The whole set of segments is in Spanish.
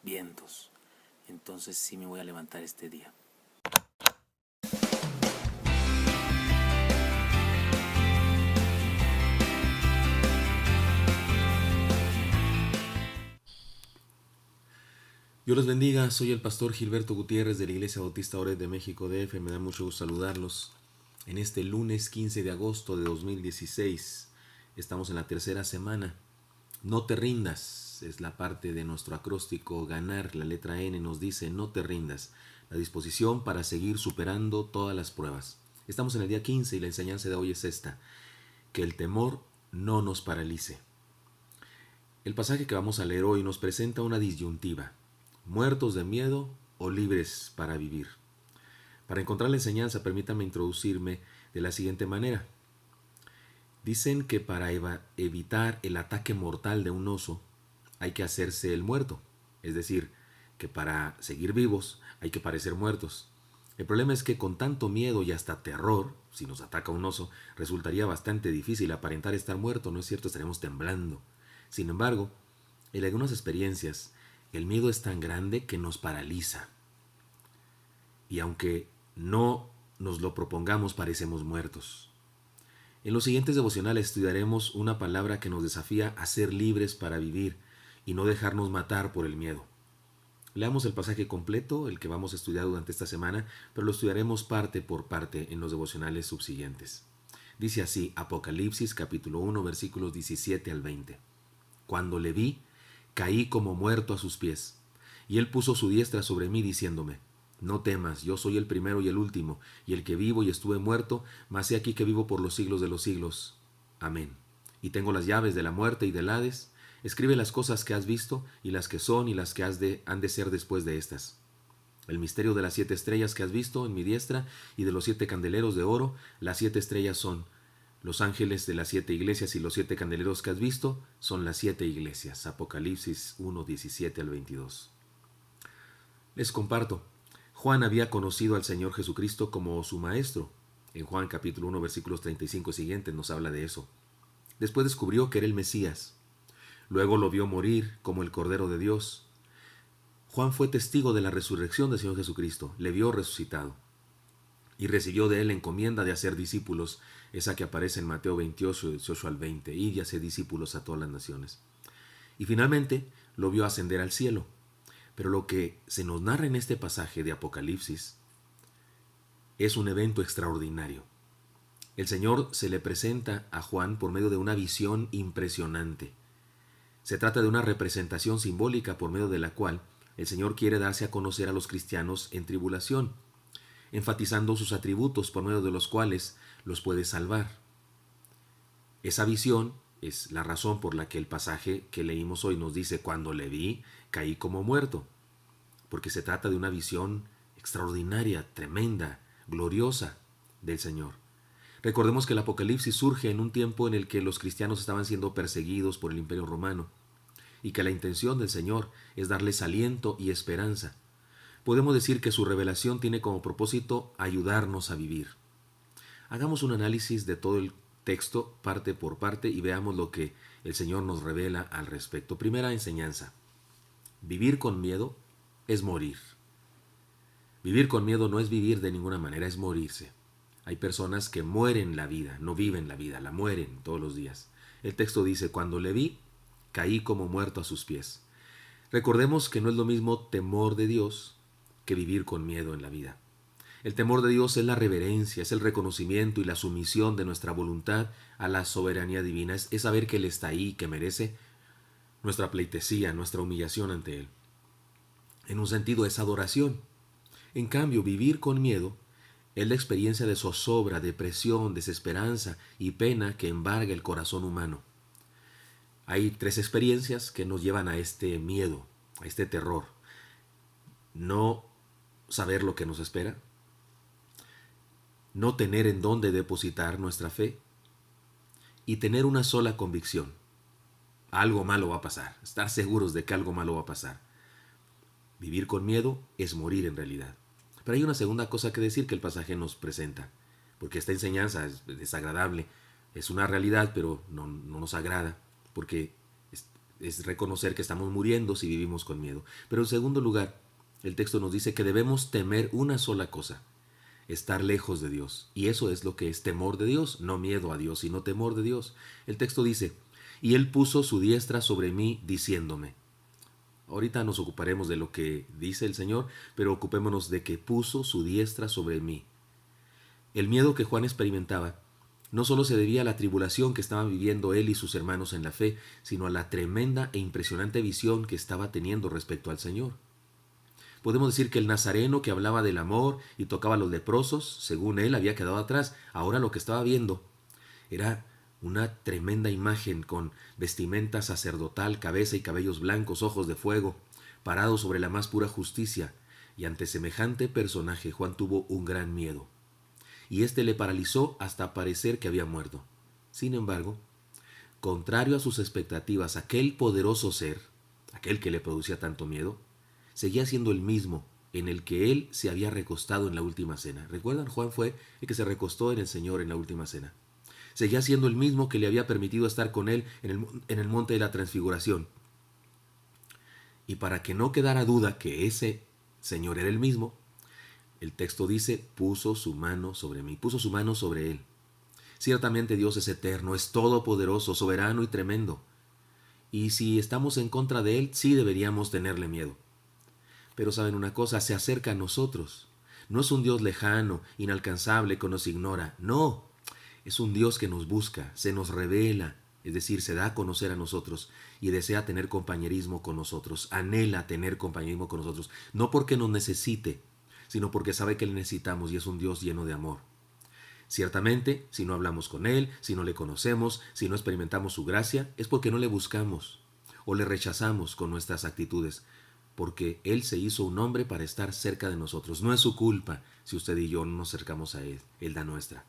vientos. Entonces sí me voy a levantar este día. Dios los bendiga, soy el pastor Gilberto Gutiérrez de la Iglesia Bautista Oret de México DF. Me da mucho gusto saludarlos en este lunes 15 de agosto de 2016. Estamos en la tercera semana. No te rindas, es la parte de nuestro acróstico ganar. La letra N nos dice no te rindas, la disposición para seguir superando todas las pruebas. Estamos en el día 15 y la enseñanza de hoy es esta: que el temor no nos paralice. El pasaje que vamos a leer hoy nos presenta una disyuntiva: muertos de miedo o libres para vivir. Para encontrar la enseñanza, permítame introducirme de la siguiente manera. Dicen que para evitar el ataque mortal de un oso hay que hacerse el muerto, es decir, que para seguir vivos hay que parecer muertos. El problema es que con tanto miedo y hasta terror, si nos ataca un oso, resultaría bastante difícil aparentar estar muerto, ¿no es cierto? Estaremos temblando. Sin embargo, en algunas experiencias, el miedo es tan grande que nos paraliza. Y aunque no nos lo propongamos, parecemos muertos. En los siguientes devocionales estudiaremos una palabra que nos desafía a ser libres para vivir y no dejarnos matar por el miedo. Leamos el pasaje completo, el que vamos a estudiar durante esta semana, pero lo estudiaremos parte por parte en los devocionales subsiguientes. Dice así Apocalipsis capítulo 1 versículos 17 al 20. Cuando le vi, caí como muerto a sus pies, y él puso su diestra sobre mí diciéndome: no temas, yo soy el primero y el último, y el que vivo y estuve muerto, mas he aquí que vivo por los siglos de los siglos. Amén. Y tengo las llaves de la muerte y del Hades. Escribe las cosas que has visto, y las que son, y las que han de ser después de estas. El misterio de las 7 estrellas que has visto en mi diestra, y de los 7 candeleros de oro. Las 7 estrellas son los ángeles de las 7 iglesias, y los 7 candeleros que has visto son las 7 iglesias. Apocalipsis 1, 17 al 22. Les comparto. Juan había conocido al Señor Jesucristo como su maestro. En Juan capítulo 1 versículos 35 y siguientes nos habla de eso. Después descubrió que era el Mesías. Luego lo vio morir como el Cordero de Dios. Juan fue testigo de la resurrección del Señor Jesucristo. Le vio resucitado. Y recibió de él encomienda de hacer discípulos, esa que aparece en Mateo 28, 18 al 20. Id y haced discípulos a todas las naciones. Y finalmente lo vio ascender al cielo. Pero lo que se nos narra en este pasaje de Apocalipsis es un evento extraordinario. El Señor se le presenta a Juan por medio de una visión impresionante. Se trata de una representación simbólica por medio de la cual el Señor quiere darse a conocer a los cristianos en tribulación, enfatizando sus atributos por medio de los cuales los puede salvar. Esa visión es la razón por la que el pasaje que leímos hoy nos dice: cuando le vi, caí como muerto, porque se trata de una visión extraordinaria, tremenda, gloriosa del Señor. Recordemos que el Apocalipsis surge en un tiempo en el que los cristianos estaban siendo perseguidos por el Imperio Romano, y que la intención del Señor es darles aliento y esperanza. Podemos decir que su revelación tiene como propósito ayudarnos a vivir. Hagamos un análisis de todo el texto parte por parte y veamos lo que el Señor nos revela al respecto. Primera enseñanza: vivir con miedo es morir. Vivir con miedo no es vivir de ninguna manera, es morirse. Hay personas que mueren la vida, no viven la vida, la mueren todos los días. El texto dice: cuando le vi, caí como muerto a sus pies. Recordemos que no es lo mismo temor de Dios que vivir con miedo en la vida. El temor de Dios es la reverencia, es el reconocimiento y la sumisión de nuestra voluntad a la soberanía divina. Es saber que Él está ahí, que merece nuestra pleitesía, nuestra humillación ante Él. En un sentido es adoración. En cambio, vivir con miedo es la experiencia de zozobra, depresión, desesperanza y pena que embarga el corazón humano. Hay 3 experiencias que nos llevan a este miedo, a este terror. No saber lo que nos espera, no tener en dónde depositar nuestra fe y tener una sola convicción: algo malo va a pasar, estar seguros de que algo malo va a pasar. Vivir con miedo es morir en realidad. Pero hay una segunda cosa que decir que el pasaje nos presenta, porque esta enseñanza es desagradable, es una realidad, pero no nos agrada, porque es reconocer que estamos muriendo si vivimos con miedo. Pero en segundo lugar, el texto nos dice que debemos temer una sola cosa: estar lejos de Dios. Y eso es lo que es temor de Dios, no miedo a Dios, sino temor de Dios. El texto dice: y él puso su diestra sobre mí, diciéndome. Ahorita nos ocuparemos de lo que dice el Señor, pero ocupémonos de que puso su diestra sobre mí. El miedo que Juan experimentaba no solo se debía a la tribulación que estaban viviendo él y sus hermanos en la fe, sino a la tremenda e impresionante visión que estaba teniendo respecto al Señor. Podemos decir que el nazareno que hablaba del amor y tocaba a los leprosos, según él, había quedado atrás. Ahora lo que estaba viendo era una tremenda imagen con vestimenta sacerdotal, cabeza y cabellos blancos, ojos de fuego, parado sobre la más pura justicia. Y ante semejante personaje Juan tuvo un gran miedo. Y éste le paralizó hasta parecer que había muerto. Sin embargo, contrario a sus expectativas, aquel poderoso ser, aquel que le producía tanto miedo, seguía siendo el mismo en el que él se había recostado en la última cena. ¿Recuerdan? Juan fue el que se recostó en el Señor en la última cena. Seguía siendo el mismo que le había permitido estar con él en el monte de la transfiguración. Y para que no quedara duda que ese Señor era el mismo, el texto dice: puso su mano sobre mí, puso su mano sobre él. Ciertamente Dios es eterno, es todopoderoso, soberano y tremendo. Y si estamos en contra de él, sí deberíamos tenerle miedo. Pero saben una cosa, se acerca a nosotros. No es un Dios lejano, inalcanzable, que nos ignora. No, es un Dios que nos busca, se nos revela, es decir, se da a conocer a nosotros y desea tener compañerismo con nosotros, anhela tener compañerismo con nosotros, no porque nos necesite, sino porque sabe que le necesitamos y es un Dios lleno de amor. Ciertamente, si no hablamos con Él, si no le conocemos, si no experimentamos su gracia, es porque no le buscamos o le rechazamos con nuestras actitudes, porque Él se hizo un hombre para estar cerca de nosotros. No es su culpa si usted y yo no nos acercamos a Él, Él da nuestra.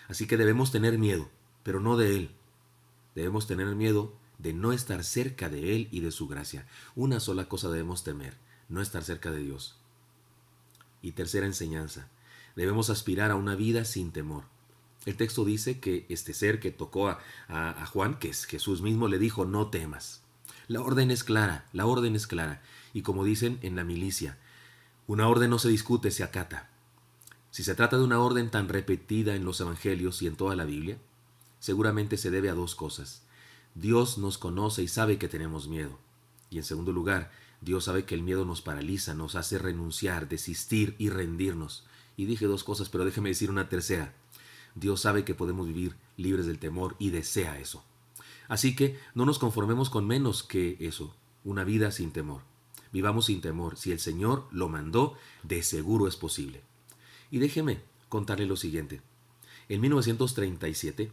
Así que debemos tener miedo, pero no de Él. Debemos tener miedo de no estar cerca de Él y de su gracia. Una sola cosa debemos temer: no estar cerca de Dios. Y tercera enseñanza: debemos aspirar a una vida sin temor. El texto dice que este ser que tocó a Juan, que es Jesús mismo, le dijo: no temas. La orden es clara, la orden es clara. Y como dicen en la milicia, una orden no se discute, se acata. Si se trata de una orden tan repetida en los evangelios y en toda la Biblia, seguramente se debe a dos cosas. Dios nos conoce y sabe que tenemos miedo. Y en segundo lugar, Dios sabe que el miedo nos paraliza, nos hace renunciar, desistir y rendirnos. Y dije dos cosas, pero déjeme decir una tercera. Dios sabe que podemos vivir libres del temor y desea eso. Así que no nos conformemos con menos que eso, una vida sin temor. Vivamos sin temor. Si el Señor lo mandó, de seguro es posible. Y déjeme contarle lo siguiente. En 1937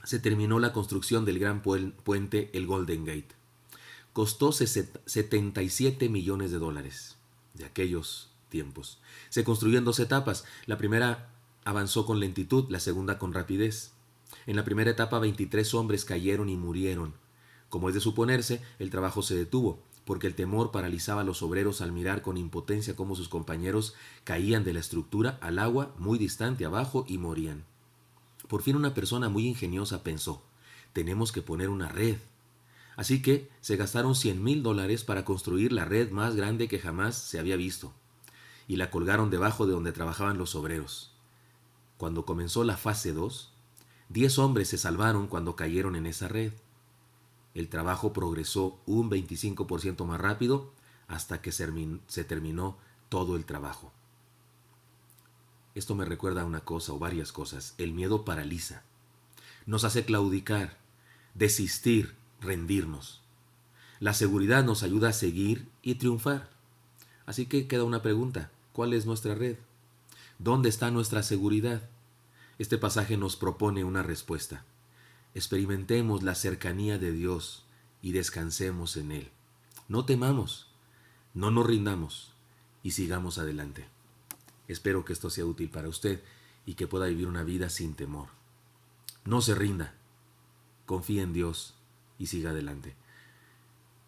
se terminó la construcción del gran puente, el Golden Gate. Costó 77 millones de dólares de aquellos tiempos. Se construyó en dos etapas. La primera avanzó con lentitud, la segunda con rapidez. En la primera etapa 23 hombres cayeron y murieron. Como es de suponerse, el trabajo se detuvo, porque el temor paralizaba a los obreros al mirar con impotencia cómo sus compañeros caían de la estructura al agua muy distante abajo y morían. Por fin una persona muy ingeniosa pensó: tenemos que poner una red. Así que se gastaron $100,000 para construir la red más grande que jamás se había visto, y la colgaron debajo de donde trabajaban los obreros. Cuando comenzó la fase 2, 10 hombres se salvaron cuando cayeron en esa red. El trabajo progresó un 25% más rápido hasta que se terminó todo el trabajo. Esto me recuerda a una cosa o varias cosas. El miedo paraliza. Nos hace claudicar, desistir, rendirnos. La seguridad nos ayuda a seguir y triunfar. Así que queda una pregunta: ¿cuál es nuestra red? ¿Dónde está nuestra seguridad? Este pasaje nos propone una respuesta. Experimentemos la cercanía de Dios y descansemos en Él. No temamos, no nos rindamos y sigamos adelante. Espero que esto sea útil para usted y que pueda vivir una vida sin temor. No se rinda, confíe en Dios y siga adelante.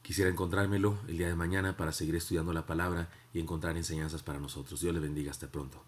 Quisiera encontrármelo el día de mañana para seguir estudiando la palabra y encontrar enseñanzas para nosotros. Dios le bendiga. Hasta pronto.